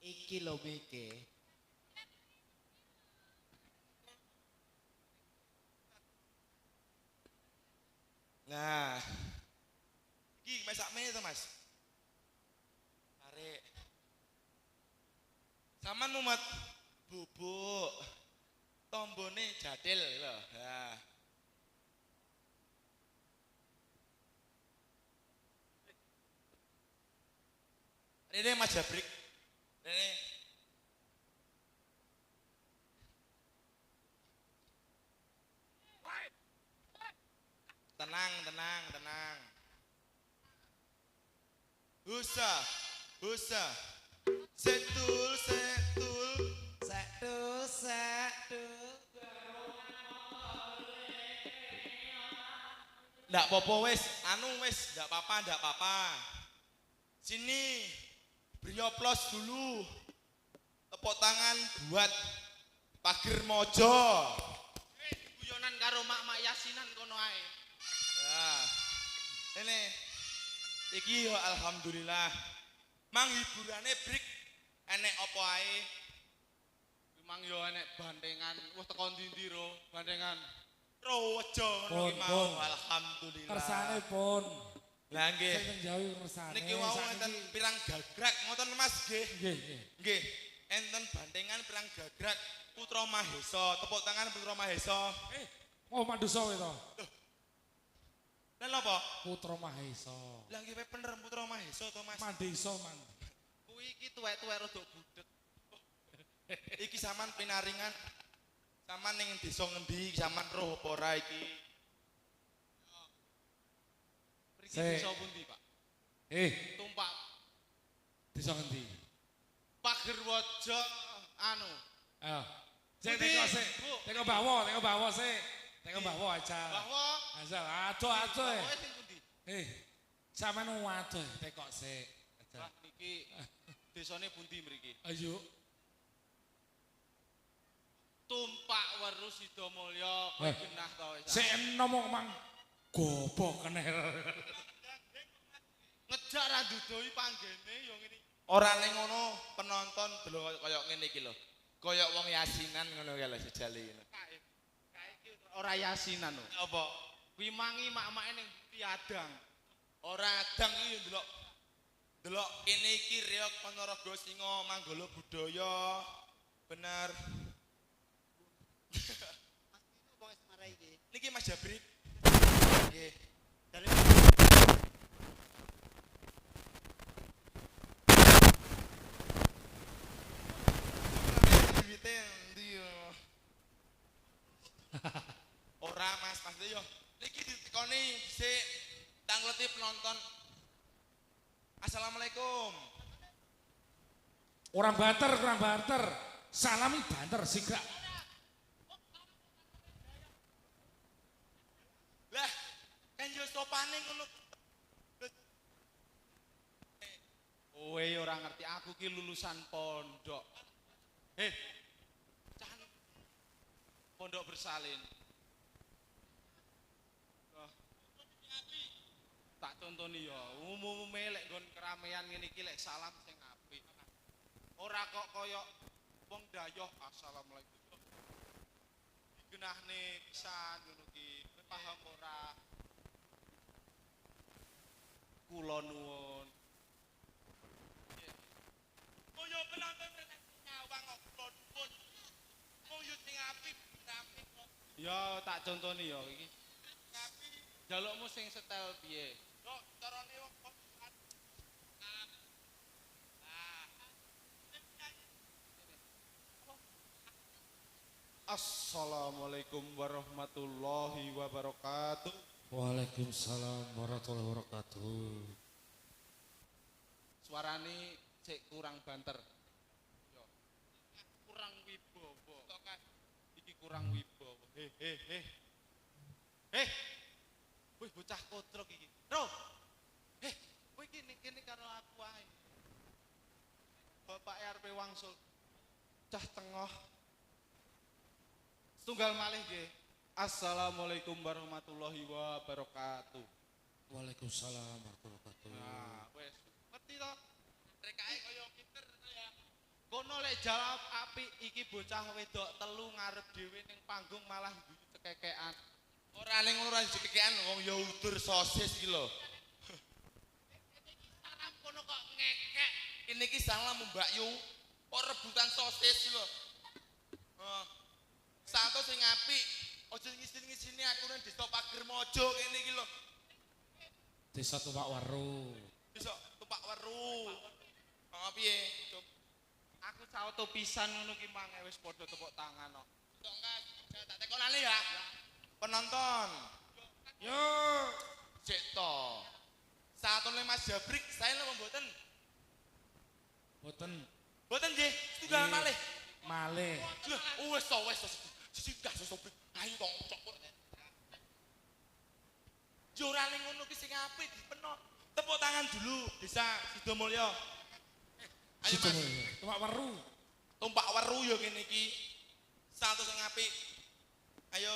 Iki lho Mike. Nah, iki masak meneh to, Mas. Tarik. Saman mumet bubuk. Tombone jadil lho. Nah. Ini Mas Jabrik. Ini tenang, tenang, tenang. Husa, husa. Setul, setul. Satu. Ndak popo wis, wis, ndak apa-apa. Sini, beri oplos dulu. Tepuk tangan buat Pager Mojo. Guyonan karo mak-mak yasinan kono ae. Nah, ini, iki yo alhamdulillah. Mang hiburane Brik, enek apa ae? Memang yo enek bandengan, wis teko ndi-ndi ro, bandengan. Rojo ngono ki mau, alhamdulillah. Kersane pun. Lah nggih. Sing njawi kersane. Niki wau enten pirang gagrag ngoten Mas nggih. Nggih. Nggih. Enten bandengan pirang gagrag Putra Mahesa. Tepuk tangan Putra Mahesa. Oh Mandusa kowe to. Lah napa? Putra Mahesa. Lah nggih bener Putra Mahesa to Mas. Mandesa man. Kuwi iki tuwek-tuwek rada budhet. Iki sampean pinaringan. Sampean ning desa ngendi? Sampean roh apa ora iki? Mriki desa pundi, Pak? Tumpak Desa ngendi? Pager Waja anu. Ayo. Sik Pundi, teko sik. Bu? Teko bawa sik. Teko bawa aja. Bahwa Asal adoh. Bahwa sing pundi? Sampean waduh teko sik. Lah niki desane pundi mriki? Ayo. Tumpak Weru Sidomulya kowe genah to wis. Sik enom kok mang gopo kenel. Ngejak ra dudohi panggene yo ngene. Ora ning ngono penonton delok kaya ngene iki lho. Kaya wong yasinan ngono ya lho sejale ngono. Kae iki ora yasinan lho. Apa? Kuwi mangi mak-make ning piadang. Ora adang iki ndelok. Delok kene iki reok Ponorogo Singa Manggala Budaya. Bener. Niki Mas Jabrik. Nggih. Ora Mas, Mas yo. Niki ditekoni sik tangleti penonton. Assalamualaikum. Kurang banter. Salami banter sigrak. Lah, kan yo sopane ngono. Kowe ora ngerti aku ki lulusan pondok. Can pondok bersalin. Tak tontoni ya, umume lek nggon keramaian ngene iki lek salam sing apik. Ora kok koyo wong dayoh assalamualaikum. Digenahne pisan ngono ki, kowe paham ora? Kula nuwun. Koyo penonton nyawang kok kula nuwun. Koyo sing apik, kok. Ya tak contoni ya iki. Jalukmu sing setel piye? Kok carane kok Assalamualaikum warahmatullahi wabarakatuh. Waalaikumsalam warahmatullahi wabarakatuh. Suarane cek kurang banter. Yo. Kurang wibawa. Iki kurang wibawa. Wih bocah kotrok iki. Ro. Kowe iki ning kene karo aku ae. Bapak RP wangsul cah tengah. Tunggal malih nggih. Assalamualaikum warahmatullahi wabarakatuh. Waalaikumsalam warahmatullahi wabarakatuh. Nah, wis ngerti to? Rekae kaya pinter to ya. Kono lek jawab apik iki bocah wedok telu ngarep dhewe ning panggung malah guyu cekekean. Ora ning ngono ora cekekean wong ya udur sosis iki lho. Salam kono kok ngekek. Ini iki salah Mbak Yu. Kok rebutan sosis lho. Heeh. Santo sing apik, aja ngisin-ngisini aku nang Desa Pager Mojo kene iki lho. Desa Tupak Waru. Desa Tupak Weru. Oh piye? Cuk. Aku sauto pisan ngono ki mang wis padha tepuk tangan kok. Sok Kas, jangan tak tekonane ya. Penonton. Yo. Cek to. Satune Mas Jabrik, saya lho mboten. Boten Mboten nggih, setunggal malih. malih. Wes to, wes to. Sigas Jabrik. Ayo tong cok. Yo ora ning ngono ki sing apik dipenot. Tepuk tangan dulu, Desa Sidomulyo. Ayo Mas. Tupak Waru. Tumpak Weru yo kene iki. Satu sing apik. Ayo.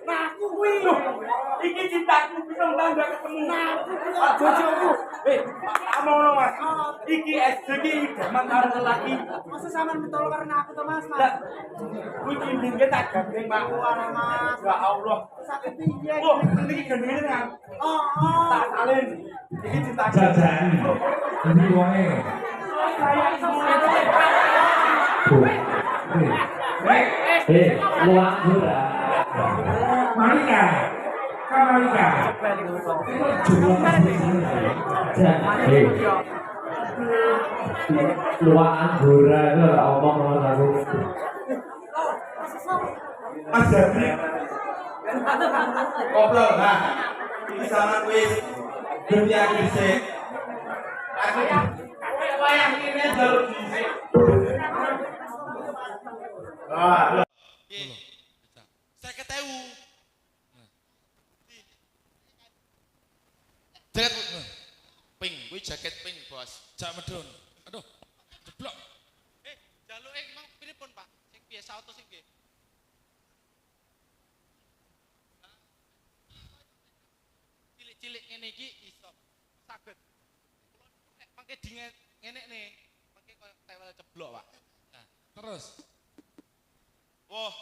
Ngaku kuwi lho. Iki cintaku pinung tanda ketemu. Ngaku bojoku. Ngono Mas. Iki SD iki jaman karo lelaki. Masa sampean betul karena aku to Mas? Lah. Kuwi dindingke tak gandeng Pak. Mas. Ya Allah. Sakit piye? Oh, iki gandengane nang. Oh. Tak salin. Iki cintaku. Jajan ini wonge luak gura Malika Kamalika luak anggora itu omong sama aku Mas Jabri. Koplo, nah. Iki sama kuwi dunia dhisik. Aku wayang ini jalur dhisik. Ah, Piye? 50.000. Jaket pink, kuwi jaket pink, Bos. Jak medun. Aduh. Jeblok. Jaluke mang pripun Pak? Sing piye sauto sing piye? Cilik-cilik ngene iki iso saged. Nek mangke dinget ngene ne, mangke koyo tewel ceblok, Pak. Terus. Wah,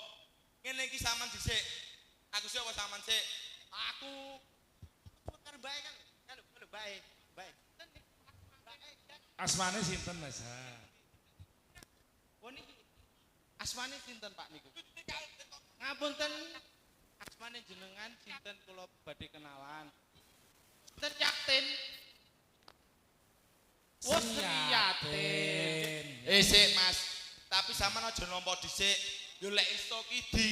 ngene iki saman dhisik. Aku sih apa saman sik? Aku karo bae kan. Kalau bae, bae. Asmane sinten Mas? Ha. Oh niki asmane sinten Pak niku? Ngapunten. Asmane jenengan sinten kula badhe kenalan. Sinten Yaktin? Oh Sriyatin. Sik Mas, tapi sampean aja nampa dhisik. Yo lek iso ki di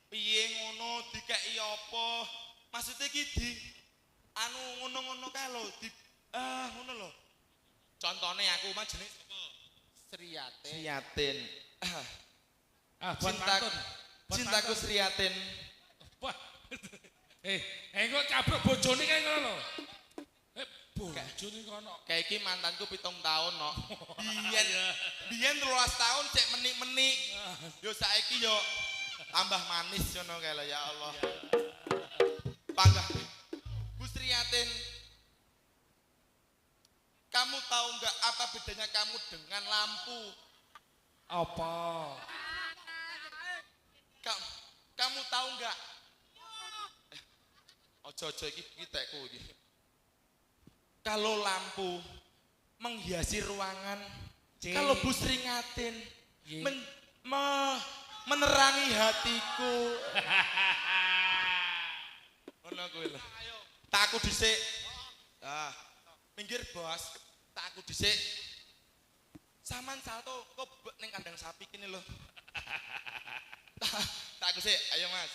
piye ngono dikeki apa? Maksude ki di anu ngono-ngono kae lho, di ngono lho. Contone aku mah jenenge sapa? Sriyatin. Sriyatin. Ah, buat Cinta, pantun. Buat cintaku pantun. Sriyatin. Wah. Engko cabruk bojone kae ngono lho. Bojone kono. Kayak iki mantanku 7 tahun no. Biyen 13 tahun cek menik-menik. Yo saiki yo tambah manis ngono kae lho ya Allah. Panggah. Bu Sriatin, kamu tahu nggak apa bedanya kamu dengan lampu? Apa? Kamu tahu nggak? Ojo-ojo iki tekku iki. Kalau lampu menghiasi ruangan, kalau Bu Sri Ngatin menerangi hatiku. Ngono kuwi lho. Tak aku dhisik. Ah, minggir bos. Tak aku dhisik. Saman salto kok ning kandang sapi kene lho. Tak aku sik, ayo Mas.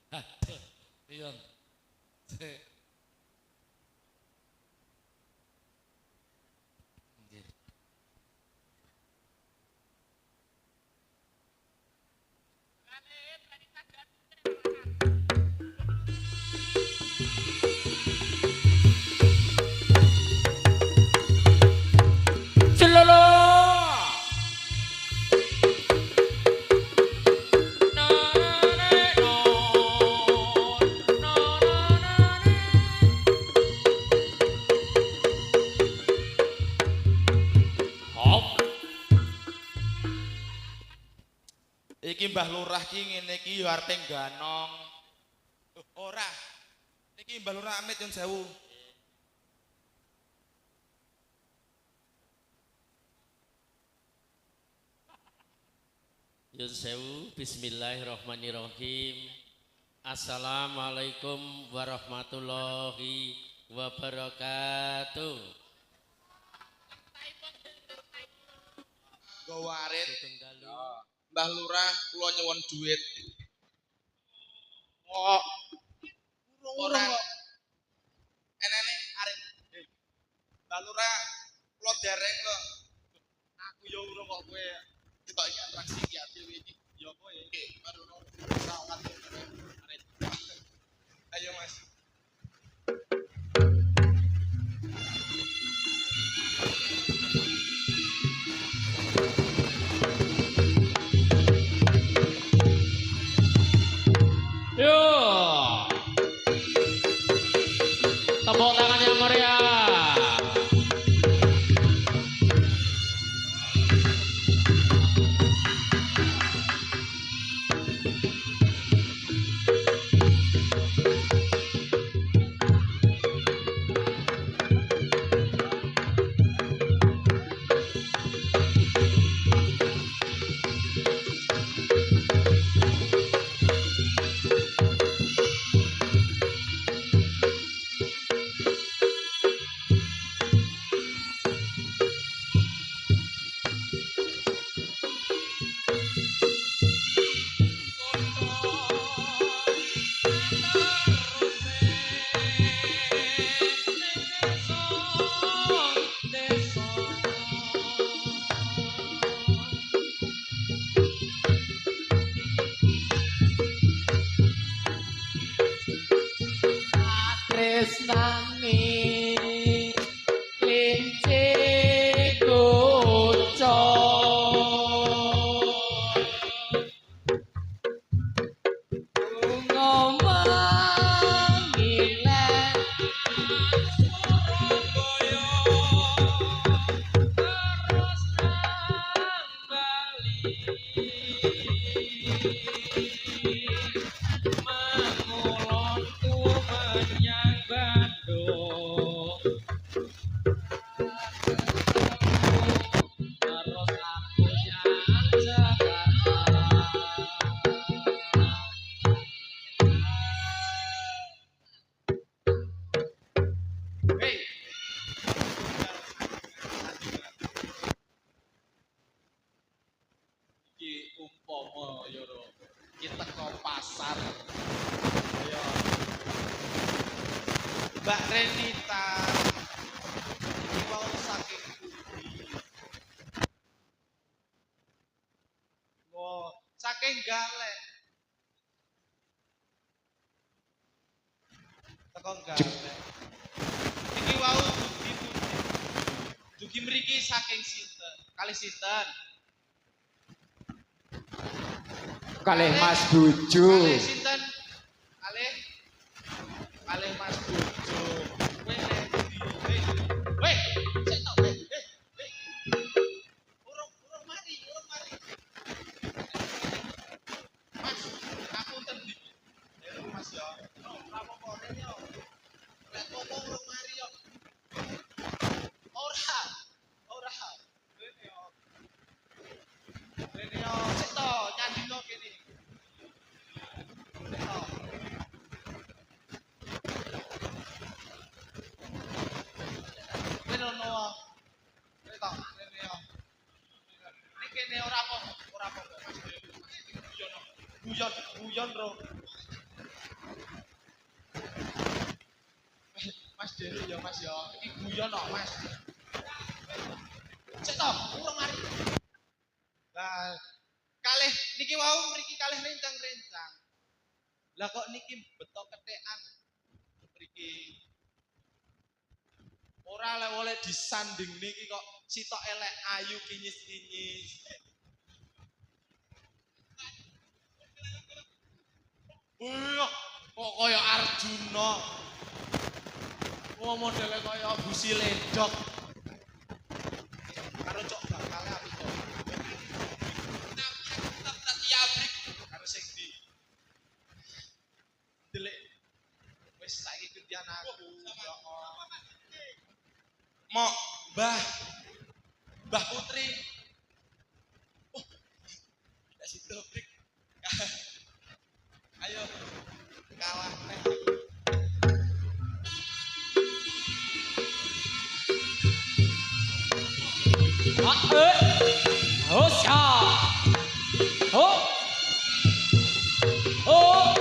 Aduh, iya. Nggih. Iki Mbah Lurah ki ngene iki yo arepe ganong. Ora. Niki Mbah Lurah Amit nyun sewu. Yun sewu, bismillahirrahmanirrahim. Assalamualaikum warahmatullahi wabarakatuh. Go warit. Mbah Lurah kula nyuwun duit. Kok ora enene arek. Mbah Lurah kula dereng kok. Aku yo urung kok kowe ketok iki atraksi iki dhewe iki. Ya kowe. Nggih, baru rawat arek. Ayo Mas. Yo, tepuk tangan yang meriah. Tresnani lince goco ngomong gila Surabaya terus kembali mengulonku menyang Bandung. pasar. Ayo. Mbak Renita. Iki wau saking pundi? Oh, saking Galek. Teko Galek. Iki wau pundi? Dugi mriki saking sinten? Kalih sinten? Kalih Mas Bojo. Kalih sinten? Kalih Mas Bojo. Kowe nek ndi? Weh, sik tok. Urung mari. Mas, ngapunten ndi? Mas ya. Ora apa-apa rene yo. Nek ngomong urung mari yo. Ora. Rene yo sik tok nyandino kene. Sik tok. Ini ora apa Mas. Guyon bro. Mas Deru ya Mas ya. Iki guyon kok Mas. Cek to, urung mari. Lah kalih niki wau mriki kalih rencang-rencang. Lah kok niki beto ketekan mriki. Ora lek oleh disanding niki kok sitok elek ayu kinyis-kinyis. Kok kaya Arjuna. Wong modele kaya busi ledok. Karo cok bakale apik kok. Tak yabrik karo sing ndi. Delek wis saiki ketian aku. Ya Allah. Mok, Mbah Putri. Oh, tidak situ, Brik. Ayo, kalah. Oh, sya. Oh. Oh.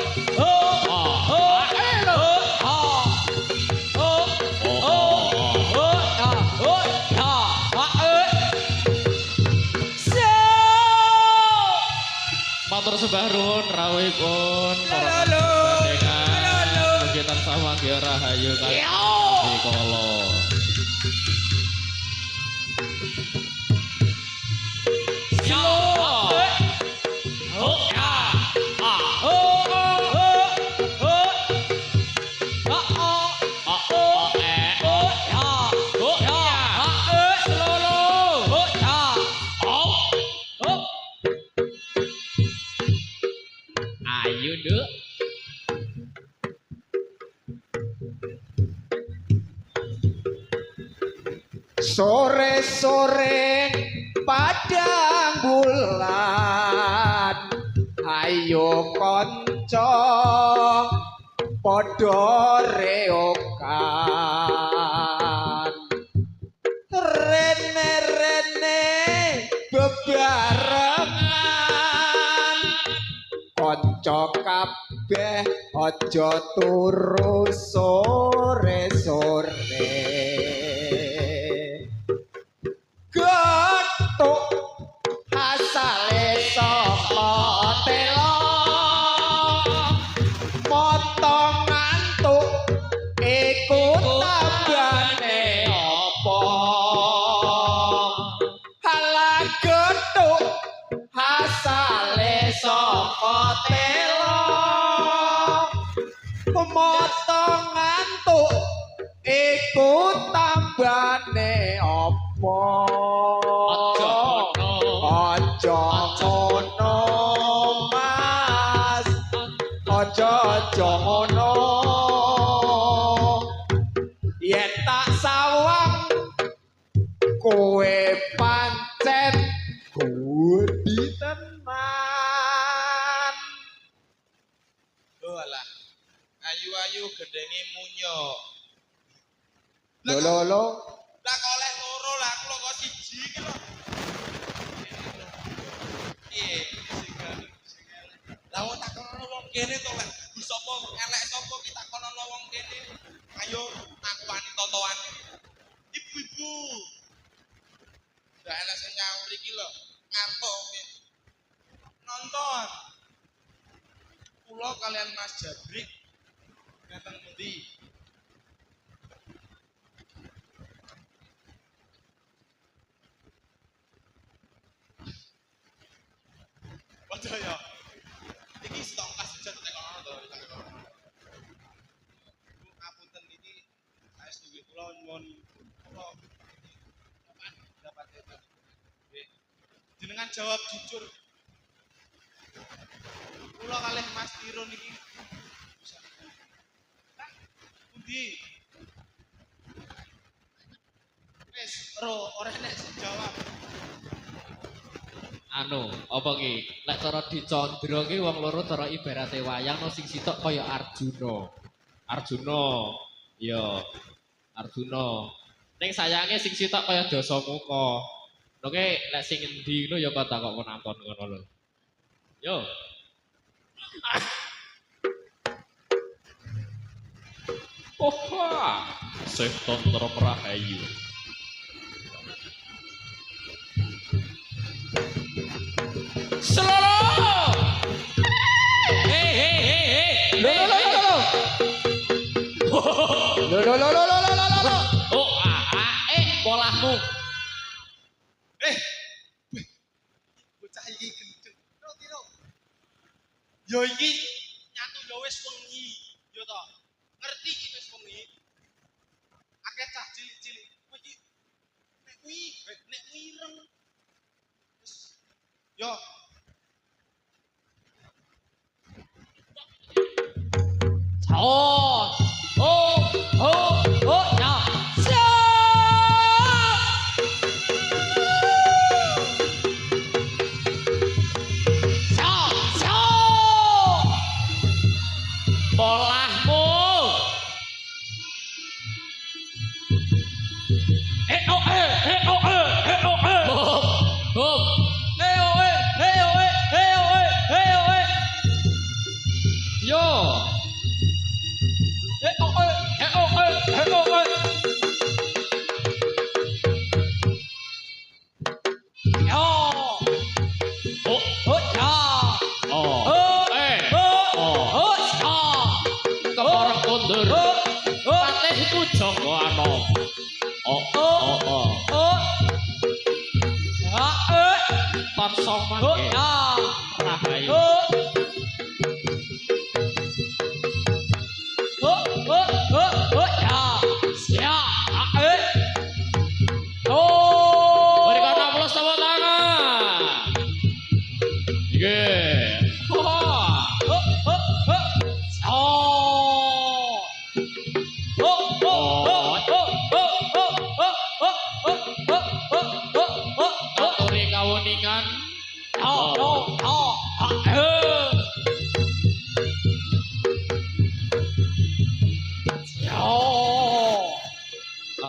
Matur sembah nuwun rawuhipun para panjenengan. Mugi tansah manggihi rahayu kanthi kala. Ayo Nduk. Sore-sore padang bulan, ayo konco padha reokan. Rene-rene bebarengan, konco kabeh aja turu sore-sore. Getuk asale saka telo, motong ngantuk iku tambane apa? Halah getuk asale saka telo, motong ngantuk iku tambane apa? Aja ngono Mas, aja ngono. Yen tak sawang kowe pancen gudi tenan. Lho alah. Ayu-ayu gendenge munyo. Lho. Lah kok oleh loro lah aku kok siji iki lho. Piye sing elek. Lah wong tak kono wong Kene to lek sapa elek sapa kita kono wong kene. Ayo ngakuani totoan. Ibu-ibu. Ndak enak sing nyaur iki lho, ngantuk. Nonton. Kula kalian Mas Jabrik datang pundi? Padha ya. Iki stok kasujat nek ono to. Ngapunten iki wis nggih kula nyuwun kula dapat nggih. Jenengan jawab jujur. Kula kalih Mas Tirun iki pundi? Wis ora nek jawab. Anu, apa ki? Lek cara dicandra ki wong loro cara ibarate wayang no sing sitok kaya Arjuna. Arjuna. Ya. Arjuna. Ning sayange sing sitok kaya Dasamuka. Oke, lek sing endi ngono ya kok tak kok penonton ngono lho. Yo. Oha, seton termerahayu. Selolo. Hei. Lo. Oh, polahmu. Bocah iki gendeng. Tiro. Yo iki nyatu yo wis wengi, yo to. Ngerti iki wis wengi. Akeh cah cilik-cilik. Nek kuwi ireng. Yo. Ya. Polahmu. Yo. Kemarang kondur. Patihku Joko Anom. Tan somang.